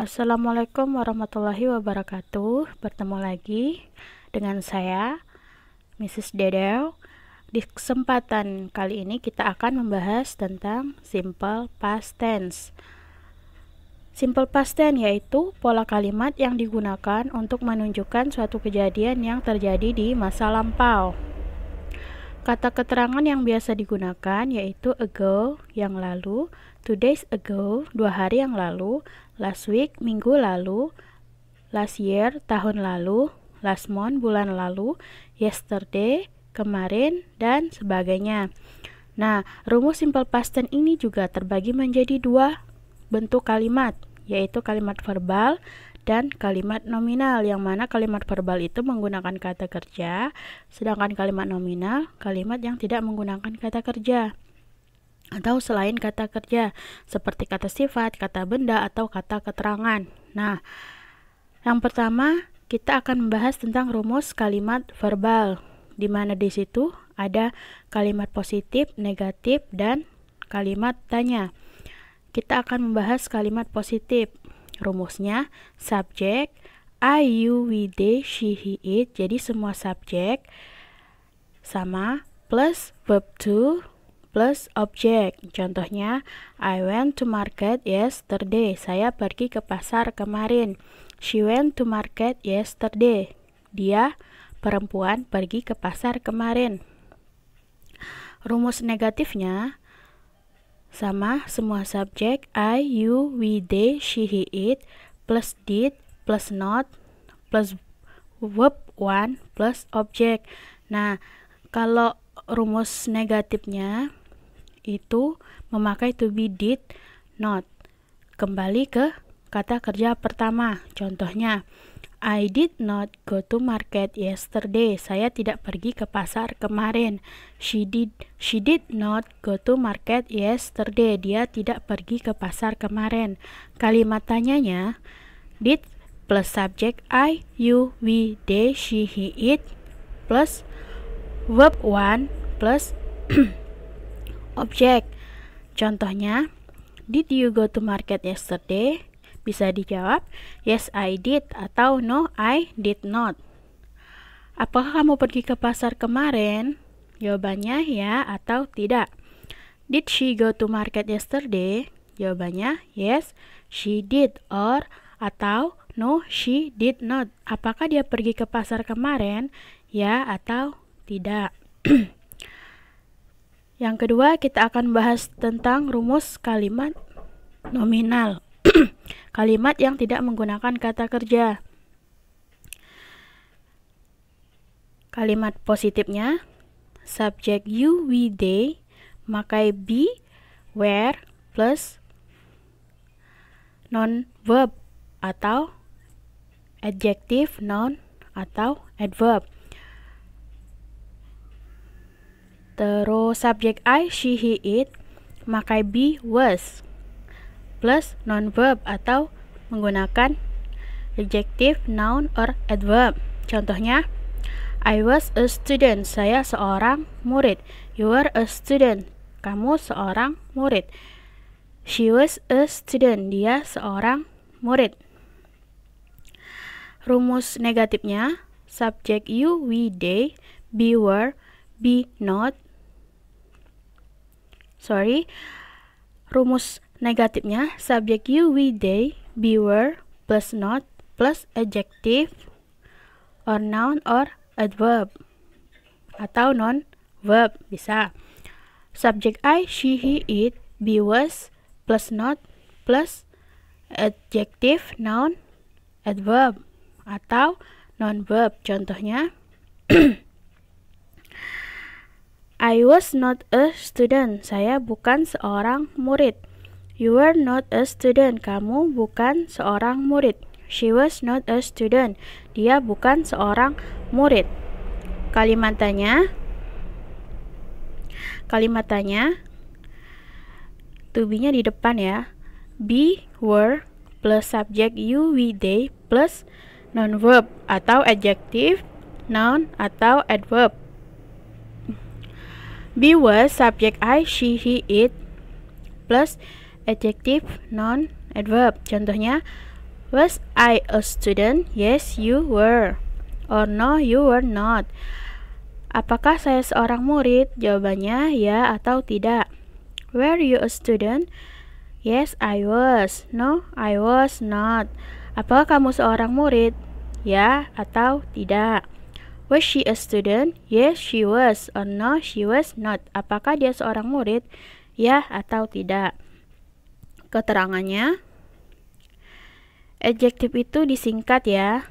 Assalamualaikum warahmatullahi wabarakatuh. Bertemu lagi dengan saya, Mrs. Dedeo. Di kesempatan kali ini kita akan membahas tentang simple past tense. Simple past tense yaitu pola kalimat yang digunakan untuk menunjukkan suatu kejadian yang terjadi di masa lampau. Kata keterangan yang biasa digunakan yaitu ago, yang lalu, 2 days ago, 2 hari yang lalu, last week, minggu lalu, last year, tahun lalu, last month, bulan lalu, yesterday, kemarin, dan sebagainya. Nah, rumus simple past tense ini juga terbagi menjadi 2 bentuk kalimat, yaitu kalimat verbal dan kalimat nominal, yang mana kalimat verbal itu menggunakan kata kerja, sedangkan kalimat nominal kalimat yang tidak menggunakan kata kerja atau selain kata kerja, seperti kata sifat, kata benda, atau kata keterangan. Nah, yang pertama kita akan membahas tentang rumus kalimat verbal, di mana di situ ada kalimat positif, negatif, dan kalimat tanya. Kita akan membahas kalimat positif. Rumusnya subjek I, you, we, they, she, he, it. Jadi semua subjek sama plus verb to plus objek. Contohnya, I went to market yesterday. Saya pergi ke pasar kemarin. She went to market yesterday. Dia, perempuan, pergi ke pasar kemarin. Rumus negatifnya sama semua subjek I, you, we, they, she, he, it, plus did, plus not, plus verb one, plus objek. Nah, kalau rumus negatifnya itu memakai to be, did, not. Kembali ke kata kerja pertama. Contohnya, I did not go to market yesterday. Saya tidak pergi ke pasar kemarin. She did not go to market yesterday. Dia tidak pergi ke pasar kemarin. Kalimat tanyanya did plus subjek I, you, we, they, she, he, it plus verb one plus objek. Contohnya, did you go to market yesterday? Bisa dijawab, yes I did, atau no I did not. Apakah kamu pergi ke pasar kemarin? Jawabannya ya atau tidak. Did she go to market yesterday? Jawabannya yes, she did, or atau no she did not. Apakah dia pergi ke pasar kemarin? Ya atau tidak. Yang kedua, kita akan bahas tentang rumus kalimat nominal. Kalimat yang tidak menggunakan kata kerja. Kalimat positifnya subjek you, we, they, memakai be, where, plus non verb atau adjective, noun, atau adverb. Terus subjek I, she, he, it, memakai be, was, plus non-verb atau menggunakan adjective, noun, or adverb. Contohnya, I was a student. Saya seorang murid. You are a student. Kamu seorang murid. She was a student. Dia seorang murid. Rumus negatifnya, subjek you, we, they, be, were, be, not. Rumus negatifnya subjek you, we, they, be, were, plus not, plus adjective, or noun, or adverb, atau non-verb. Bisa subjek I, she, he, it, be, was, plus not, plus adjective, noun, adverb, atau non-verb. Contohnya, I was not a student. Saya bukan seorang murid. You were not a student. Kamu bukan seorang murid. She was not a student. Dia bukan seorang murid. Kalimat tanya to be-nya di depan ya. Be, were, plus subjek you, we, they, plus non-verb atau adjective, noun, atau adverb. Be, was, subjek I, she, he, it, plus adjective, noun, adverb. Contohnya, Was I a student? Yes, you were. Or no, you were not. Apakah saya seorang murid? Jawabannya ya atau tidak. Were you a student? Yes, I was. No, I was not. Apakah kamu seorang murid? Ya atau tidak. Was she a student? Yes, she was. Or no, she was not. Apakah dia seorang murid? Ya atau tidak. Keterangannya, adjektif itu disingkat ya.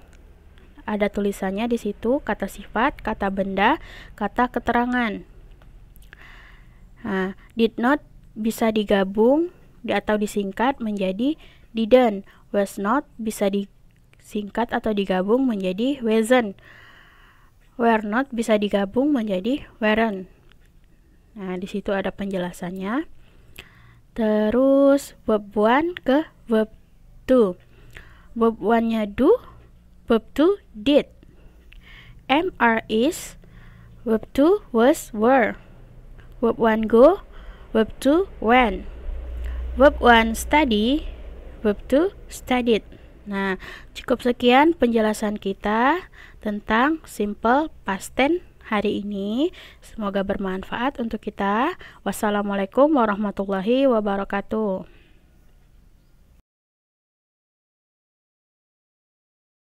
Ada tulisannya di situ, kata sifat, kata benda, kata keterangan. Nah, did not bisa digabung atau disingkat menjadi didn't. Was not bisa disingkat atau digabung menjadi wasn't. Were not bisa digabung menjadi weren't. Nah, di situ ada penjelasannya. Terus verb 1 ke verb 2. Verb 1-nya do, verb 2 did. Am, are, is. Verb 2 was, were. Verb 1 go, verb 2 went. Verb 1 study, verb 2 studied. Nah, cukup sekian penjelasan kita tentang simple past tense hari ini. Semoga bermanfaat untuk kita. Wassalamualaikum warahmatullahi wabarakatuh.